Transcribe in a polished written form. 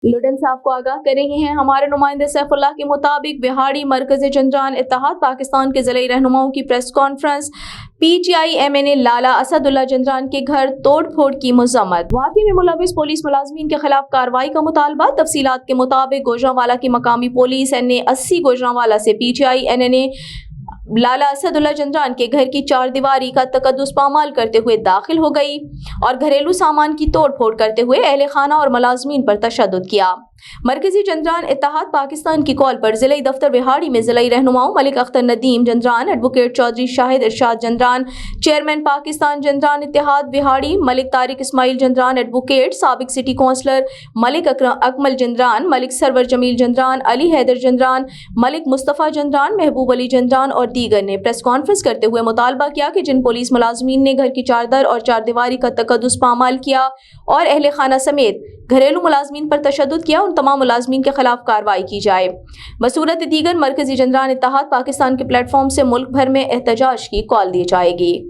Loudon صاحب کو آگاہ کر رہے ہیں ہمارے نمائندے سیف اللہ کے مطابق بہاڑی مرکز جنجان اتحاد پاکستان کے ضلعی رہنماؤں کی press conference P T I M N A Lala Asadullah Janjan کے گھر توڑ پھوڑ کی مذمت، واقعے میں ملوث پولیس ملازمین کے خلاف کارروائی کا مطالبہ۔ تفصیلات کے مطابق گوجرانوالہ کی مقامی پولیس این اے 80 گوجرانوالہ سے پی T I N A Lala Asadullah Janjan کے گھر کی چار دیواری کا تقدس پامال کرتے ہوئے داخل ہو گئی اور گھریلو سامان کی توڑ پھوڑ کرتے ہوئے اہل خانہ اور ملازمین پر تشدد کیا۔ مرکزی جنجان اتحاد پاکستان کی کال پر ضلعی دفتر بہاڑی میں ضلعی رہنماؤں ملک اختر ندیم جنجان، ایڈوکیٹ چودھری شاہد ارشاد جنجان، چیئرمین پاکستان جنجان اتحاد بہاڑی ملک طارق اسماعیل جنجان، ایڈوکیٹ سابق سٹی کونسلر ملک اکمل جنجان، ملک سرور جمیل جنجان، علی حیدر جنجان، ملک مصطفیٰ جنجان، محبوب علی جنجان اور دیگر نے پریس کانفرنس کرتے ہوئے مطالبہ کیا کہ جن پولیس ملازمین نے گھر کی چادر اور چار دیواری کا تقدس پامال کیا اور اہل خانہ سمیت گھریلو ملازمین پر تشدد کیا، ان تمام ملازمین کے خلاف کارروائی کی جائے۔ بصورت دیگر مرکزی جنجان اتحاد پاکستان کے پلیٹ فارم سے ملک بھر میں احتجاج کی کال دی جائے گی۔